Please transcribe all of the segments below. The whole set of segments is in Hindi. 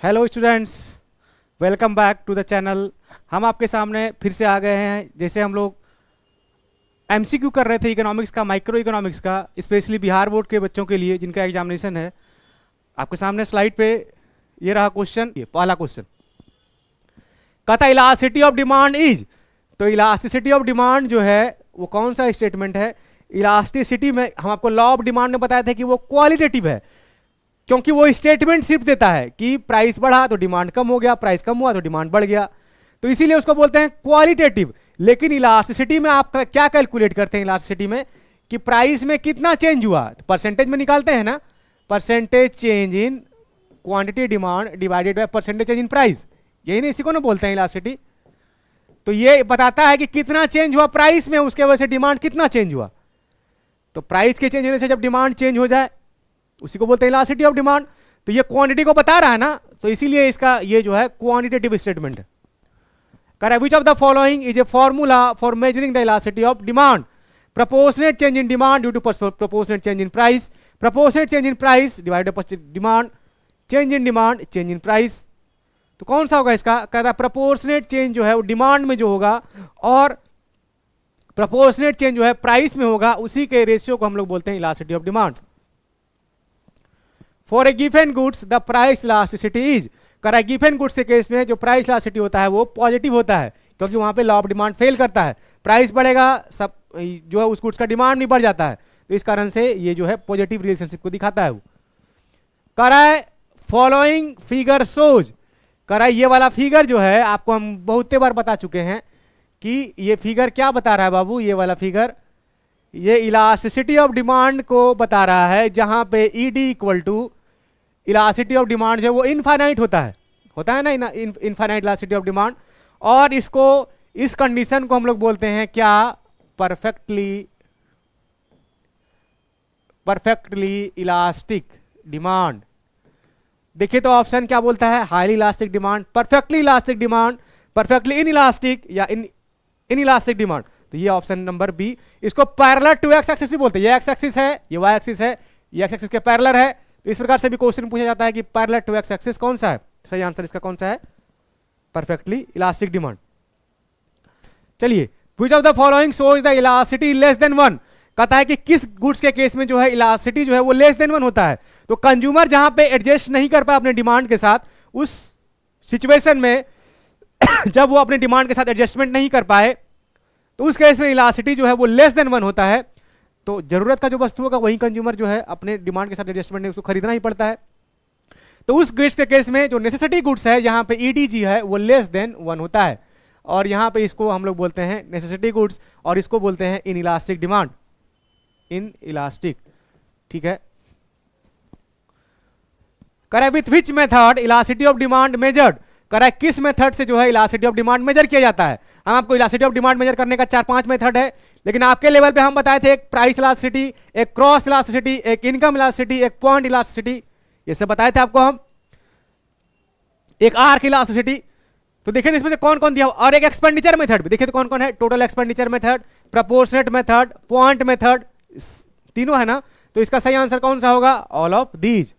Hello students, welcome back to the channel. हम आपके सामने फिर से आ गए हैं। जैसे हम लोग एमसीक्यू कर रहे थे इकोनॉमिक्स का, माइक्रो इकोनॉमिक्स का, स्पेशली बिहार बोर्ड के बच्चों के लिए जिनका एग्जामिनेशन है। आपके सामने स्लाइड पे ये रहा क्वेश्चन। ये पहला क्वेश्चन कहता है इलास्टिसिटी ऑफ डिमांड इज। तो इलास्टिसिटी ऑफ डिमांड जो है वो कौन सा स्टेटमेंट है? इलास्टिसिटी में हम आपको लॉ ऑफ डिमांड में बताया था कि वो क्वालिटेटिव है, क्योंकि वो स्टेटमेंट सिर्फ देता है कि प्राइस बढ़ा तो डिमांड कम हो गया, प्राइस कम हुआ तो डिमांड बढ़ गया, तो इसीलिए उसको बोलते हैं क्वालिटेटिव। लेकिन इलास्टिसिटी में आप क्या कैलकुलेट करते हैं? इलास्टिसिटी में कि प्राइस में कितना चेंज हुआ, तो परसेंटेज में निकालते हैं ना, percentage change in quantity demand divided by percentage change in price. यही नहीं, इसी को ना बोलते हैं इलास्टिसिटी। तो ये बताता है कि कितना चेंज हुआ प्राइस में, उसके वजह से डिमांड कितना चेंज हुआ। तो प्राइस के चेंज होने से जब डिमांड चेंज हो जाए उसी को बोलते हैं इलास्टिसिटी ऑफ डिमांड। तो ये क्वांटिटी को बता रहा है ना, तो इसीलिए इसका ये जो है क्वांटिटेटिव स्टेटमेंट है। Correct. Which of the following is a formula for measuring the elasticity of demand? Proportionate change in demand due to proportionate change in price, proportionate change in price divided by demand, change in demand, change in price. तो कौन सा होगा इसका? कहता है प्रोपोर्शनेट चेंज जो है वो डिमांड में जो होगा और प्रोपोर्शनेट चेंज जो है प्राइस में होगा, उसी के रेशियो को हम लोग बोलते हैं elasticity of demand. For A given goods the price elasticity is. करा गिवन गुड्स के केस में जो प्राइस इलास्टिसिटी होता है वो पॉजिटिव होता है, क्योंकि वहां पे लॉ ऑफ डिमांड फेल करता है। प्राइस बढ़ेगा, सब जो है उस गुड्स का डिमांड भी बढ़ जाता है, तो इस कारण से ये जो है पॉजिटिव रिलेशनशिप को दिखाता है वो। करा फॉलोइंग फिगर सोज। करा ये वाला फिगर जो है आपको हम बहुत बार बता चुके हैं कि ये फिगर क्या बता रहा है बाबू। ये वाला फिगर ये इलास्टिसिटी ऑफ डिमांड को बता रहा है, जहां पे ED equal to elasticity of demand जो वो इनफाइनाइट होता है ना, इनफाइनाइट इलास्टिसिटी ऑफ डिमांड। और इसको, इस कंडीशन को हम लोग बोलते हैं क्या? Perfectly elastic demand. देखिए तो ऑप्शन क्या बोलता है? Highly elastic demand, perfectly elastic demand, perfectly in elastic या इन इलास्टिक डिमांड। तो ये ऑप्शन नंबर बी। इसको पैरेलल टू एक्स एक्सिस बोलते हैं। ये एक्स एक्सिस है, ये वाई एक्सिस है, ये एक्स एक्सिस के पैरेलल है। तो इस प्रकार से भी क्वेश्चन पूछा जाता है कि पैरेलल टू एक्स एक्सिस कौन सा है? सही आंसर इसका कौन सा है? Perfectly elastic demand. चलिए, which of the following shows the elasticity less than 1। कहता है कि किस गुड्स के केस में जो है इलास्टिसिटी जो है वो लेस देन 1 होता है। तो कंज्यूमर जहां पे एडजस्ट नहीं कर पाए अपने डिमांड के साथ, उस सिचुएशन में जब वो अपने डिमांड के साथ एडजस्टमेंट नहीं कर पाए, तो उस केस में इलास्टिसिटी जो है वो लेस देन 1 होता है। तो जरूरत का जो वस्तु होगा वही कंज्यूमर जो है अपने डिमांड के साथ एडजस्टमेंट नहीं, उसको खरीदना ही पड़ता है। तो उस गुड्स के केस में जो नेसेसिटी गुड्स है, यहाँ पे ईडीजी है वो लेस देन 1 होता है, और यहाँ पे इसको हम लोग बोलते हैं नेसेसिटी गुड्स, और इसको बोलते हैं in elastic demand, in elastic. ठीक है। करे with which method elasticity of demand measured. करे किस मेथड से जो है इलास्टिसिटी ऑफ डिमांड मेजर किया जाता है? हम आपको इलास्टिसिटी ऑफ डिमांड मेजर करने का 4-5 मेथड है, लेकिन आपके लेवल पे हम बताए थे एक प्राइस इलास्टिसिटी, एक क्रॉस इलास्टिसिटी, एक इनकम इलास्टिसिटी, एक पॉइंट इलास्टिसिटी, ये सब बताए थे आपको हम, एक आर्क इलास्टिसिटी। तो देखिए इसमें से कौन कौन दिया, और एक एक्सपेंडिचर मेथड भी देखिए तो कौन कौन है? Total expenditure method, proportionate method, point method, तीनों है ना। तो इसका सही आंसर कौन सा होगा? All of these.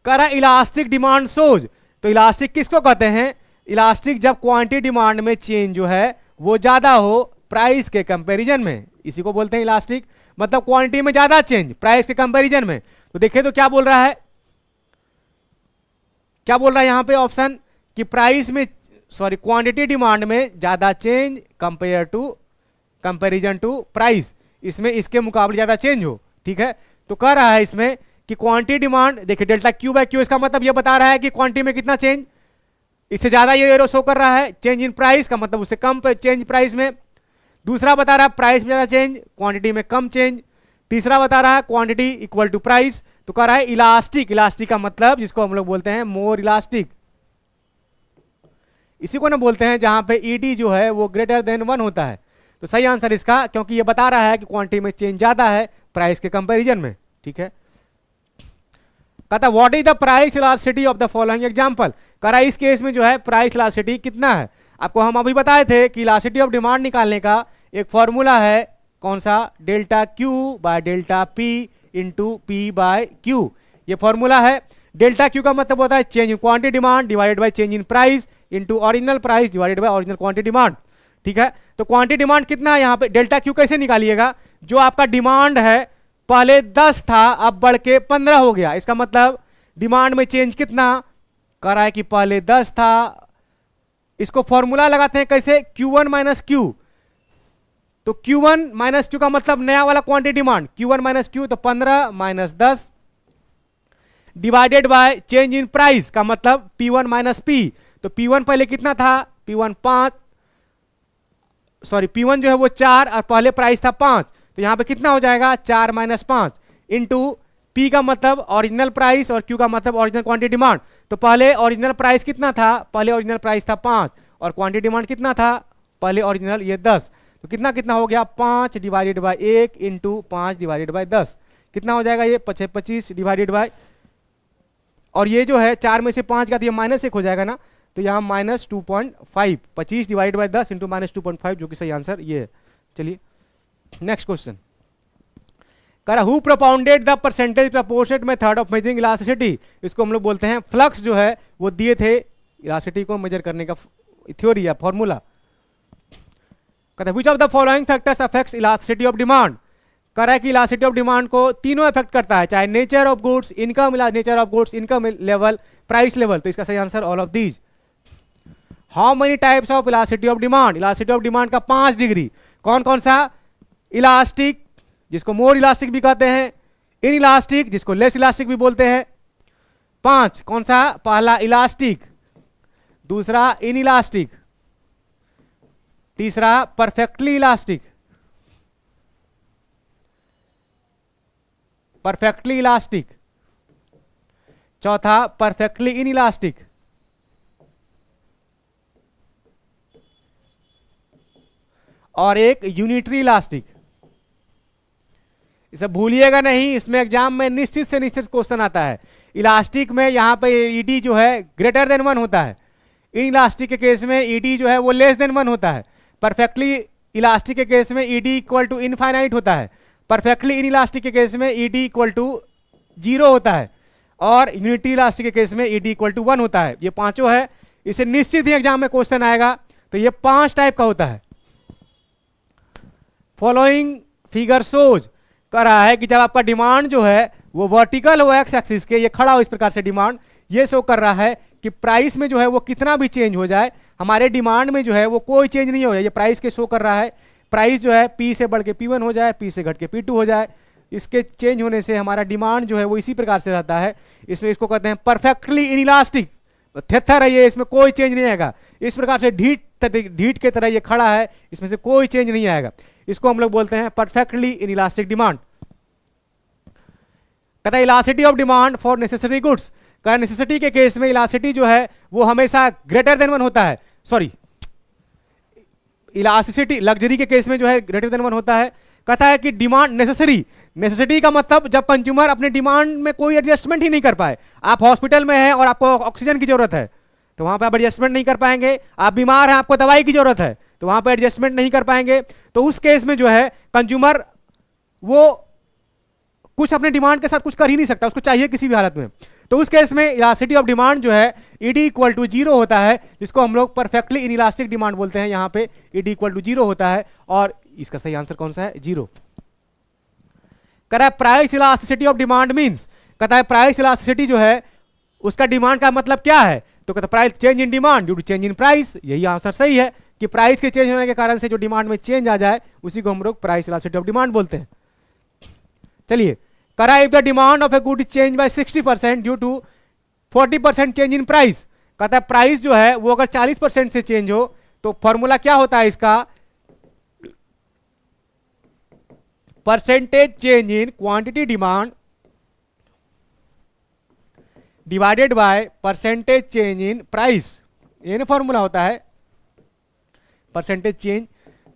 करा इलास्टिक डिमांड सोज। तो इलास्टिक किसको कहते हैं? इलास्टिक जब क्वांटिटी डिमांड में चेंज जो है वो ज्यादा हो प्राइस के कंपैरिजन में, इसी को बोलते हैं इलास्टिक। मतलब क्वांटिटी में ज्यादा चेंज प्राइस के कंपैरिजन में। तो देखिए तो क्या बोल रहा है, क्या बोल रहा है यहां पे ऑप्शन कि प्राइस में, सॉरी, क्वांटिटी डिमांड में ज्यादा change compare to, comparison to price, इसमें इसके मुकाबले ज्यादा चेंज हो। ठीक है। तो कह रहा है इसमें कि क्वांटिटी डिमांड, देखिए डेल्टा क्यू बाय क्यू, इसका मतलब ये बता रहा है कि क्वांटिटी में कितना चेंज, इससे ज्यादा ये एरो शो कर रहा है। चेंज इन प्राइस का मतलब उससे कम चेंज प्राइस में। दूसरा बता रहा है प्राइस में ज्यादा चेंज, क्वांटिटी में कम चेंज। तीसरा बता रहा है क्वांटिटी इक्वल टू प्राइस। तो कह रहा है इलास्टिक, इलास्टिक का मतलब जिसको हम लोग बोलते हैं मोर इलास्टिक, इसी को ना बोलते हैं जहां पे ईडी जो है वो ग्रेटर देन 1 होता है। तो सही आंसर इसका, क्योंकि ये बता रहा है कि क्वांटिटी में चेंज ज्यादा है प्राइस के कंपैरिजन में। ठीक है। कहता what is the price elasticity of the following example. कह रहा है इस केस में जो है प्राइस इलास्टिसिटी कितना है? आपको हम अभी बताए थे कि इलास्टिसिटी ऑफ डिमांड निकालने का एक फॉर्मूला है, कौन सा? Delta Q by delta P into P by Q, ये फॉर्मूला है। डेल्टा क्यू का मतलब होता है change in quantity demand divided by change in price into original price divided by original quantity demand. ठीक है, तो क्वांटिटी डिमांड कितना है यहाँ पे, डेल्टा क्यू कैसे निकालिएगा, जो आपका डिमांड है पहले 10 था अब बढ़ के 15 हो गया, इसका मतलब डिमांड में चेंज कितना कर रहा है कि पहले 10 था। इसको फॉर्मूला लगाते हैं कैसे, Q1 माइनस क्यू, तो Q1 माइनस क्यू का मतलब नया वाला quantity demand, Q1 minus Q तो 15 minus 10 divided by change in price का मतलब P1 माइनस P, तो P1 पहले कितना था, P1 5, सॉरी P1 जो है वो 4 और पहले प्राइस था 5, तो यहां पे कितना हो जाएगा 4 माइनस 5 इंटू P का मतलब ओरिजिनल प्राइस और Q का मतलब ओरिजिनल क्वांटिटी डिमांड। तो पहले ओरिजिनल प्राइस कितना था, पहले ओरिजिनल प्राइस था 5 और क्वांटिटी डिमांड कितना था, पहले ओरिजिनल ये 10, तो कितना कितना हो गया 5 divided by 1 into 5 divided by 10, कितना हो जाएगा ये 25 डिवाइडेड बाय, और ये जो है 4 में से 5 का तो ये माइनस 1 हो जाएगा ना, तो यहाँ minus 2.5, 25 divide by 10 into minus 2.5, जो कि सही आंसर ये है। चलिए नेक्स्ट क्वेश्चन करा, who propounded the percentage proportionate method of measuring elasticity, इसको हम लोग बोलते हैं फ्लक्स जो है वो दिए थे इलास्टिसिटी को मेजर करने का थ्योरी या फॉर्मूला। कहता है which of the following factors affects elasticity of demand, कह रहा है कि इलास्टिसिटी ऑफ डिमांड को तीनों इफेक्ट करता है, चाहे nature of goods, income, nature of goods, income level, price level, तो इसका सही answer all of these. How many types of elasticity of demand, elasticity of demand का 5 डिग्री, कौन कौन सा, इलास्टिक जिसको मोर इलास्टिक भी कहते हैं, इन इलास्टिक जिसको लेस इलास्टिक भी बोलते हैं, 5 कौन सा, पहला इलास्टिक, दूसरा इन इलास्टिक, तीसरा परफेक्टली इलास्टिक, परफेक्टली इलास्टिक, चौथा परफेक्टली इन इलास्टिक, और एक यूनिटरी इलास्टिक। इसे भूलिएगा नहीं, इसमें एग्जाम में निश्चित से निश्चित क्वेश्चन आता है। इलास्टिक में यहां पे ईडी जो है ग्रेटर देन 1 होता है, इन इलास्टिक के केस में ईडी जो है वो लेस देन 1 होता है, परफेक्टली इलास्टिक के केस में ईडी इक्वल टू इनफाइनाइट होता है, परफेक्टली इन इलास्टिक के केस में ईडी इक्वल टू 0 होता है, और यूनिटी इलास्टिक के केस में ईडी इक्वल टू 1 होता है। ये पांचों है, इसे निश्चित ही एग्जाम में क्वेश्चन आएगा, तो ये 5 टाइप का होता है। फॉलोइंग फिगर शोज कह रहा है कि जब आपका डिमांड जो है वो वर्टिकल हो एक्स एक्सिस के, ये खड़ा हो इस प्रकार से डिमांड, ये शो कर रहा है कि प्राइस में जो है वो कितना भी चेंज हो जाए, हमारे डिमांड में जो है वो कोई चेंज नहीं हो जाए, ये प्राइस के शो कर रहा है, प्राइस जो है P से बढ़ के P1 हो जाए, P से घट के P2 हो जाए, इसके चेंज होने से हमारा डिमांड जो है वो इसी प्रकार से रहता है। इसमें इसको कहते हैं परफेक्टली इनइलास्टिक, थिरथर है ये, इसमें कोई चेंज नहीं आएगा, इस प्रकार से ढीठ के तरह ये खड़ा है, इसमें से कोई चेंज नहीं आएगा, इसको हम लोग बोलते हैं परफेक्टली इनइलास्टिक डिमांड। कहता है elasticity of demand for necessary goods, कहता है नेसेसिटी के केस में इलास्टिसिटी जो है वो हमेशा ग्रेटर देन 1 होता है, सॉरी इलास्टिसिटी लग्जरी के केस में जो है ग्रेटर देन 1 होता है। कहता है कि डिमांड नेसेसिटी का मतलब जब कंज्यूमर अपने डिमांड में कोई एडजस्टमेंट ही नहीं कर पाए, आप हॉस्पिटल में हैं और आपको ऑक्सीजन की जरूरत है तो वहां पे आप एडजस्टमेंट नहीं कर पाएंगे, आप बीमार हैं आपको दवाई की जरूरत है तो वहां पे एडजस्टमेंट नहीं कर पाएंगे, तो उस केस में जो है कंज्यूमर वो कुछ अपने डिमांड के साथ कुछ कर ही नहीं सकता, उसको चाहिए किसी भी हालत में, तो उस केस में इलास्टिसिटी ऑफ डिमांड जो है ईडी इक्वल टू 0 होता है, जिसको हम लोग परफेक्टली इनइलास्टिक डिमांड बोलते हैं। यहाँ पे ईडी इक्वल टू 0 होता है, और इसका सही आंसर कौन सा है, 0। कहता है price elasticity of demand means, कहता है प्राइस इलास्टिसिटी जो है उसका डिमांड का मतलब क्या है, तो कहता है price change in demand due to change in price, यही आंसर सही है कि प्राइस के चेंज होने के कारण से जो डिमांड में चेंज आ जाए उसी को हम लोग प्राइस इलास्टिसिटी ऑफ डिमांड बोलते हैं। चलिए, करा if the demand of a good change by 60% due to 40% change in price, कहता है प्राइस जो है वो अगर 40% से चेंज हो तो फॉर्मूला क्या होता है इसका, percentage change in quantity demand divided by percentage change in price, ये ना फॉर्मूला होता है परसेंटेज चेंज।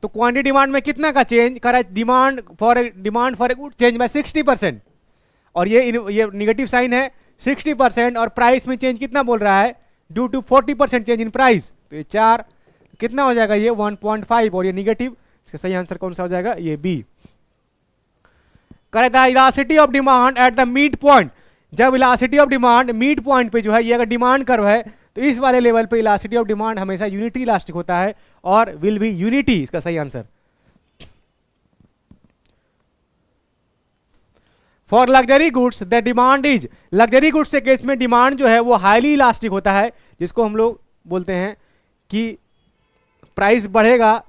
तो क्वांटिटी डिमांड में कितना का चेंज करा, demand for A good change by 60%, और ये निगेटिव साइन है 60%, और प्राइस में चेंज कितना बोल रहा है due to 40% change in price, तो ये 4 कितना हो जाएगा ये 1.5, और ये निगेटिव, इसका सही आंसर कौन सा हो जाएगा, ये बी। कहता है elasticity of demand at the mid point, जब elasticity of demand mid point पे जो है, ये अगर डिमांड कर्व है तो इस वाले लेवल पे इलास्टिसिटी ऑफ डिमांड हमेशा यूनिटी इलास्टिक होता है और विल बी यूनिटी, इसका सही answer. For luxury goods the demand is, luxury goods के केस में डिमांड जो है वो हाईली इलास्टिक होता है, जिसको हम लोग बोलते हैं कि प्राइस बढ़ेगा,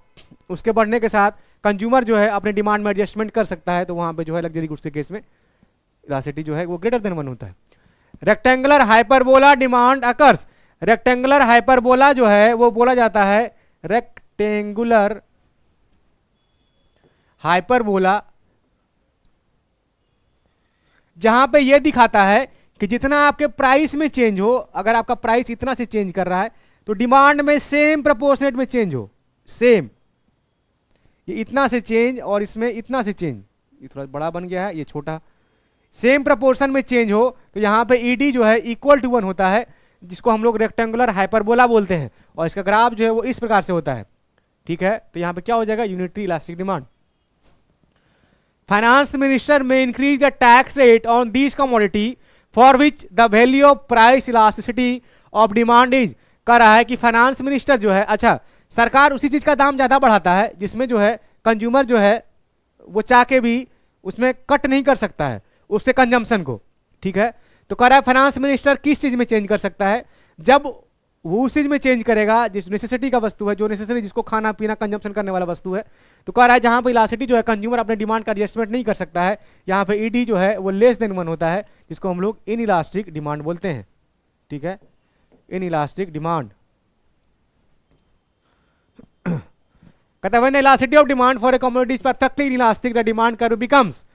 उसके बढ़ने के साथ कंज्यूमर जो है अपने डिमांड में एडजस्टमेंट कर सकता है, तो वहां पे जो है लग्जरी गुड्स के केस में इलास्टिसिटी जो है वो ग्रेटर देन 1 होता है। Rectangular hyperbola demand occurs, rectangular hyperbola जो है वो बोला जाता है रेक्टेंगुलर हाइपरबोला, जहां पे ये दिखाता है कि जितना आपके प्राइस में चेंज हो, अगर आपका प्राइस इतना से चेंज कर रहा है तो डिमांड में सेम प्रोपोर्शनेट में चेंज हो, सेम, ये इतना से चेंज और इसमें इतना से चेंज, ये थोड़ा बड़ा बन गया है, ये छोटा, सेम प्रोपोर्शन में चेंज हो तो यहाँ पे ईडी जो है इक्वल टू 1 होता है, जिसको हम लोग रेक्टेंगुलर हाइपरबोला बोलते हैं, और इसका ग्राफ जो है वो इस प्रकार से होता है। ठीक है, तो यहाँ पे क्या हो जाएगा, unitary elastic demand. Finance minister में increase the tax rate on this commodity for which the value of price elasticity of demand is, कह रहा है कि फाइनेंस मिनिस्टर जो है, अच्छा सरकार उसी चीज का दाम ज्यादा बढ़ाता है जिसमें जो है कंज्यूमर जो है वो चाह के भी उसमें कट नहीं कर सकता है उससे कंजम्पशन को। ठीक है, तो कह रहा है फाइनेंस मिनिस्टर किस चीज में चेंज कर सकता है, जब वो उस चीज में चेंज करेगा जिस नेसेसिटी का वस्तु है, जो नेसेसरी जिसको खाना पीना कंजम्पशन करने वाला वस्तु है, तो कह रहा है जहां पे इलास्टिसिटी जो है कंज्यूमर अपने डिमांड का एडजस्टमेंट नहीं कर सकता है, यहाँ पे ईडी जो है वो लेस देन 1 होता है, जिसको हम लोग इन इलास्टिक डिमांड बोलते हैं। ठीक है, इन इलास्टिक डिमांड। कहता है when elasticity of demand for a commodity is perfectly elastic the demand curve becomes,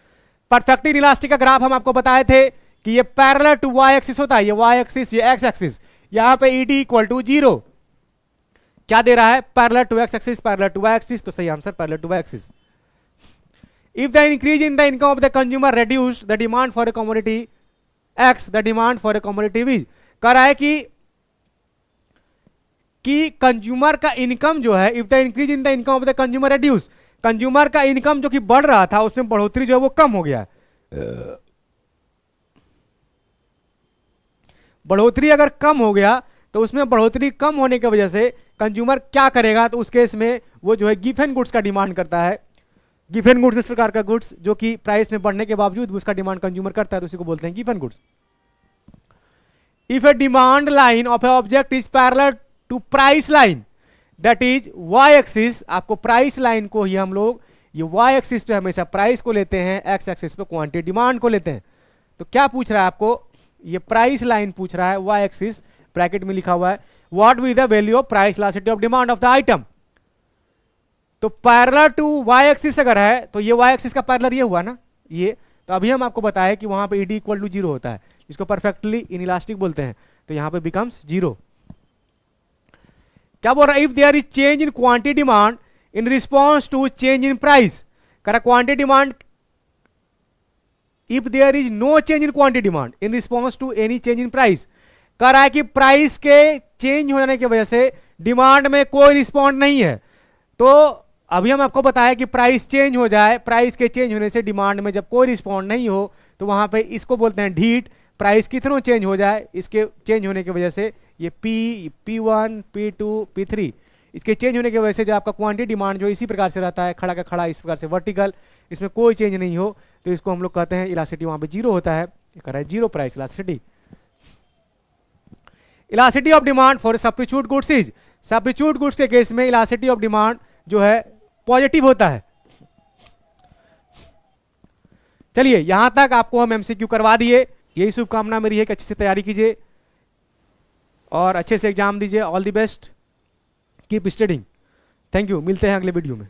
perfectly elastic का ग्राफ हम आपको बताए थे कि ये पैरेलल टू वाई एक्सिस होता है, ये वाई एक्सिस, ये एक्स एक्सिस, यहां पे ईडी इक्वल टू 0 क्या दे रहा है, parallel to X axis, parallel to Y axis, तो सही answer parallel to Y axis. If the increase in the income of the consumer reduced the demand for a commodity X, the demand for a commodity which, कह रहा है कि कंज्यूमर का इनकम जो है, if the increase in the income of the consumer reduce, consumer का इनकम जो कि बढ़ रहा था उसमें बढ़ोतरी जो है वो कम हो गया। बढ़ोतरी अगर कम हो गया तो उसमें बढ़ोतरी कम होने की वजह से कंज्यूमर क्या करेगा, तो उस केस में वो जो है गिवन गुड्स का डिमांड करता है। गिवन गुड्स इस प्रकार का गुड्स जो कि प्राइस में बढ़ने के बावजूद उसका डिमांड कंज्यूमर करता है, तो उसी को बोलते हैं गिवन goods. If a demand line of a object is parallel to price line that is Y axis, आपको प्राइस लाइन को ही हम लोग ये वाई एक्सिस पे हमेशा प्राइस को लेते हैं, एक्स एक्सिस पे क्वांटिटी डिमांड को लेते हैं। तो क्या पूछ रहा है आपको, ये प्राइस लाइन पूछ रहा है, वाई एक्सिस ब्रैकेट में लिखा हुआ है what will the value of price elasticity of demand of the item. तो पैरेलल टू वाई एक्सिस अगर है तो ये वाई एक्सिस का पैरेलल ये हुआ ना, ये तो अभी हम आपको बताया कि वहां पे ईडी इक्वल टू 0 होता है, जिसको परफेक्टली इनइलास्टिक बोलते हैं, तो यहां पे बिकम्स 0। क्या बोल रहा है, if there is change in quantity demand in response to change in price, कह रहा quantity demand, if there is no change in quantity demand in response to any change in price, कह रहा है कि प्राइस के चेंज हो जाने की वजह से डिमांड में कोई रिस्पॉन्ड नहीं है। तो अभी हम आपको बताया कि प्राइस चेंज हो जाए, प्राइस के चेंज होने से डिमांड में जब कोई रिस्पॉन्ड नहीं हो तो वहां पे इसको बोलते हैं ढीट। प्राइस कितनों चेंज हो जाए, इसके चेंज होने की वजह से ये P1, P2, P3, इसके चेंज होने की वजह से जो आपका क्वांटिटी डिमांड जो इसी प्रकार से रहता है, खड़ा का खड़ा इस प्रकार से वर्टिकल, इसमें कोई चेंज नहीं हो, तो इसको हम लोग कहते हैं इलास्टिसिटी वहां पे 0 होता है, कह रहा है 0 price elasticity. Elasticity of demand for substitute goods is, substitute goods के केस में इलास्टिसिटी ऑफ डिमांड जो है पॉजिटिव होता है। चलिए यहां तक आपको हम एमसीक्यू करवा दिए, यही शुभकामना मेरी है कि अच्छे से तैयारी कीजिए और अच्छे से एग्जाम दीजिए। All the best, keep studying. Thank you, मिलते हैं अगले वीडियो में।